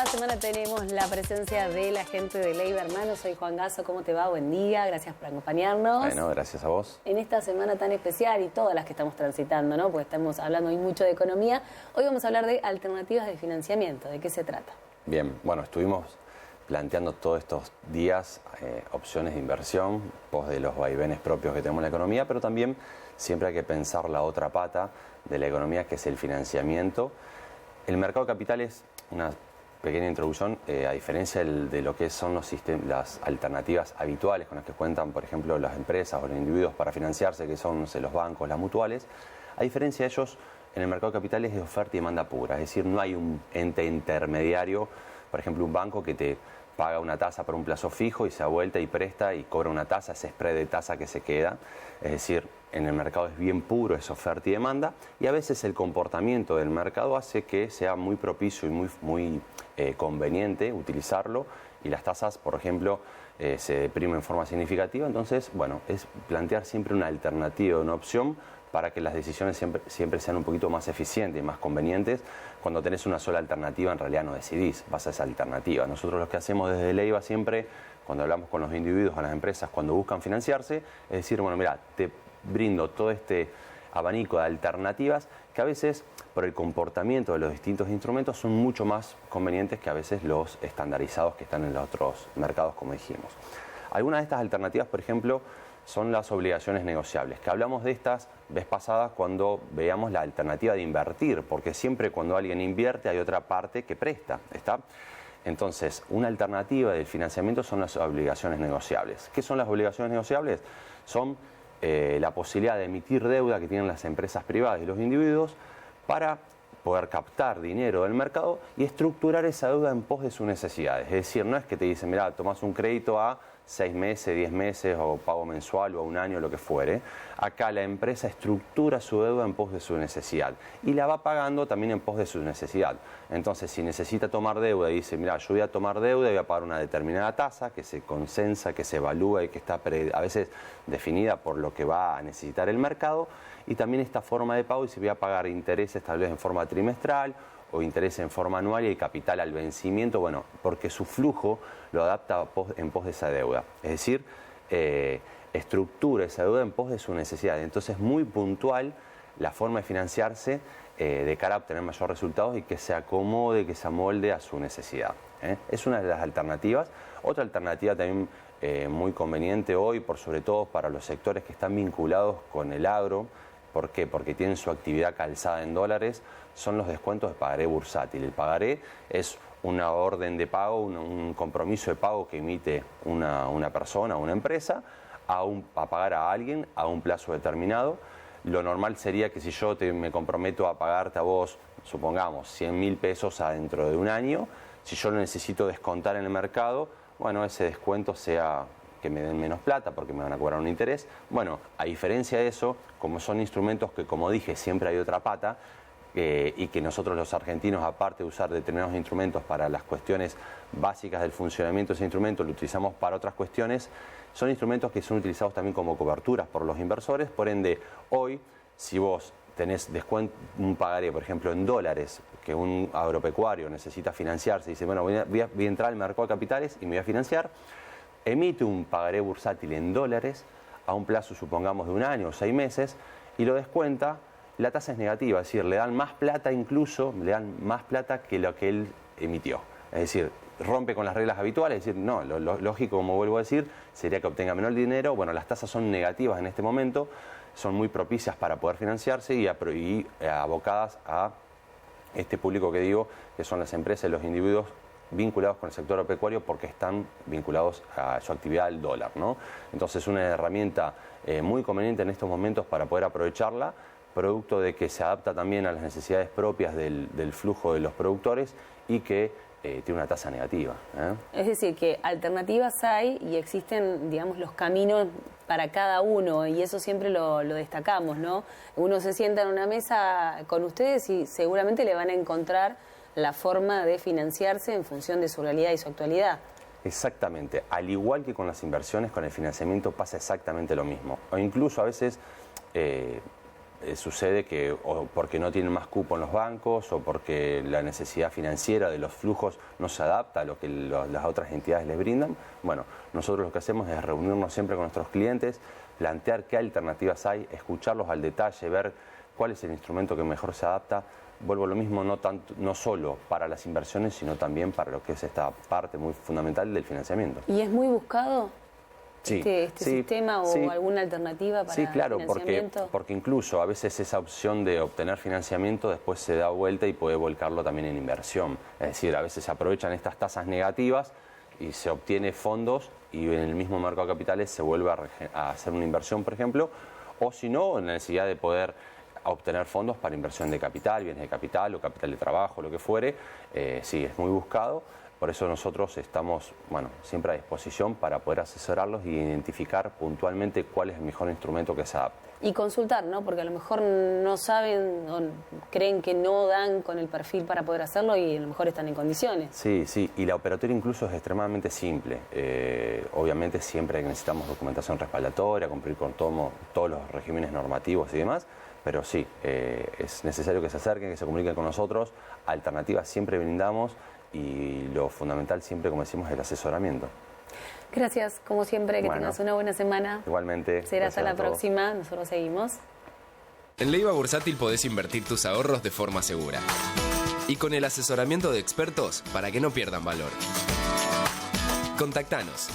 cada semana tenemos la presencia de la gente de Ley Hermanos. Soy Juan Gasso, ¿cómo te va? Buen día, gracias por acompañarnos. Bueno, gracias a vos. En esta semana tan especial y todas las que estamos transitando, ¿no? Porque estamos hablando hoy mucho de economía. Hoy vamos a hablar de alternativas de financiamiento. ¿De qué se trata? Bien, bueno, estuvimos planteando todos estos días opciones de inversión, pos de los vaivenes propios que tenemos en la economía, pero también siempre hay que pensar la otra pata de la economía, que es el financiamiento. El mercado de capitales, una pequeña introducción, a diferencia de lo que son las alternativas habituales con las que cuentan, por ejemplo, las empresas o los individuos para financiarse, que son, no sé, los bancos, las mutuales, a diferencia de ellos, en el mercado de capitales es de oferta y demanda pura, es decir, no hay un ente intermediario, por ejemplo, un banco que te paga una tasa por un plazo fijo y se da vuelta y presta y cobra una tasa, ese spread de tasa que se queda. Es decir, en el mercado es bien puro, es oferta y demanda, y a veces el comportamiento del mercado hace que sea muy propicio y muy conveniente utilizarlo, y las tasas, por ejemplo, se deprimen en forma significativa. Entonces, bueno, es plantear siempre una alternativa, una opción, para que las decisiones siempre sean un poquito más eficientes y más convenientes. Cuando tenés una sola alternativa, en realidad no decidís, vas a esa alternativa. Nosotros lo que hacemos desde Leiva siempre, cuando hablamos con los individuos, con las empresas, cuando buscan financiarse, es decir, bueno, mira, te brindo todo este abanico de alternativas que a veces, por el comportamiento de los distintos instrumentos, son mucho más convenientes que a veces los estandarizados que están en los otros mercados, como dijimos. Algunas de estas alternativas, por ejemplo, son las obligaciones negociables, que hablamos de estas vez pasada cuando veíamos la alternativa de invertir, porque siempre cuando alguien invierte hay otra parte que presta, ¿está? Entonces, una alternativa del financiamiento son las obligaciones negociables. ¿Qué son las obligaciones negociables? Son la posibilidad de emitir deuda que tienen las empresas privadas y los individuos para poder captar dinero del mercado y estructurar esa deuda en pos de sus necesidades. Es decir, no es que te dicen, mira, tomás un crédito a 6 meses, 10 meses, o pago mensual, o a un año, lo que fuere. Acá la empresa estructura su deuda en pos de su necesidad y la va pagando también en pos de su necesidad. Entonces, si necesita tomar deuda y dice, mira, yo voy a tomar deuda y voy a pagar una determinada tasa que se consensa, que se evalúa y que está a veces definida por lo que va a necesitar el mercado, y también esta forma de pago, y si voy a pagar intereses tal vez en forma trimestral o interés en forma anual y el capital al vencimiento, bueno, porque su flujo lo adapta en pos de esa deuda. Es decir, estructura esa deuda en pos de su necesidad. Entonces, muy puntual la forma de financiarse de cara a obtener mayores resultados y que se acomode, que se amolde a su necesidad. Es una de las alternativas. Otra alternativa también muy conveniente hoy, por sobre todo para los sectores que están vinculados con el agro. ¿Por qué? Porque tienen su actividad calzada en dólares, son los descuentos de pagaré bursátil. El pagaré es una orden de pago, un compromiso de pago que emite una persona, una empresa, a pagar a alguien a un plazo determinado. Lo normal sería que si yo me comprometo a pagarte a vos, supongamos, 100.000 pesos dentro de un año, si yo lo necesito descontar en el mercado, bueno, ese descuento sea que me den menos plata porque me van a cobrar un interés. Bueno, a diferencia de eso, como son instrumentos que, como dije, siempre hay otra pata, y que nosotros los argentinos, aparte de usar determinados instrumentos para las cuestiones básicas del funcionamiento de ese instrumento, lo utilizamos para otras cuestiones, son instrumentos que son utilizados también como coberturas por los inversores. Por ende, hoy, si vos tenés un pagaré, por ejemplo, en dólares, que un agropecuario necesita financiarse y dice, bueno, voy a entrar al mercado de capitales y me voy a financiar, emite un pagaré bursátil en dólares a un plazo, supongamos, de un año o 6 meses, y lo descuenta. La tasa es negativa, es decir, le dan más plata que lo que él emitió. Es decir, rompe con las reglas habituales, es decir, no, lo lógico, como vuelvo a decir, sería que obtenga menor dinero. Bueno, las tasas son negativas en este momento, son muy propicias para poder financiarse y abocadas a este público que digo, que son las empresas y los individuos vinculados con el sector agropecuario, porque están vinculados a su actividad al dólar, ¿no? Entonces, es una herramienta muy conveniente en estos momentos para poder aprovecharla, producto de que se adapta también a las necesidades propias del flujo de los productores y que tiene una tasa negativa. Es decir, que alternativas hay y existen, digamos, los caminos para cada uno, y eso siempre lo destacamos, ¿no? Uno se sienta en una mesa con ustedes y seguramente le van a encontrar la forma de financiarse en función de su realidad y su actualidad. Exactamente. Al igual que con las inversiones, con el financiamiento pasa exactamente lo mismo. O incluso a veces sucede que o porque no tienen más cupo en los bancos o porque la necesidad financiera de los flujos no se adapta a lo que las otras entidades les brindan. Bueno, nosotros lo que hacemos es reunirnos siempre con nuestros clientes, plantear qué alternativas hay, escucharlos al detalle, ver cuál es el instrumento que mejor se adapta. Vuelvo a lo mismo, no solo para las inversiones, sino también para lo que es esta parte muy fundamental del financiamiento. ¿Y es muy buscado sí, este sistema o alguna alternativa para sí, claro, financiamiento? porque incluso a veces esa opción de obtener financiamiento después se da vuelta y puede volcarlo también en inversión. Es decir, a veces se aprovechan estas tasas negativas y se obtiene fondos y en el mismo mercado de capitales se vuelve a hacer una inversión, por ejemplo, o si no, la necesidad de poder obtener fondos para inversión de capital, bienes de capital o capital de trabajo, lo que fuere. Sí, es muy buscado. Por eso nosotros estamos, siempre a disposición para poder asesorarlos y identificar puntualmente cuál es el mejor instrumento que se adapte. Y consultar, ¿no? Porque a lo mejor no saben o creen que no dan con el perfil para poder hacerlo y a lo mejor están en condiciones. Sí, y la operatoria incluso es extremadamente simple. Obviamente siempre necesitamos documentación respaldatoria, cumplir con todos los regímenes normativos y demás, pero sí, es necesario que se acerquen, que se comuniquen con nosotros. Alternativas siempre brindamos y lo fundamental siempre, como decimos, es el asesoramiento. Gracias, como siempre, que tengas una buena semana. Igualmente. Será hasta la próxima, nosotros seguimos. En Leyva Bursátil podés invertir tus ahorros de forma segura y con el asesoramiento de expertos para que no pierdan valor. Contactanos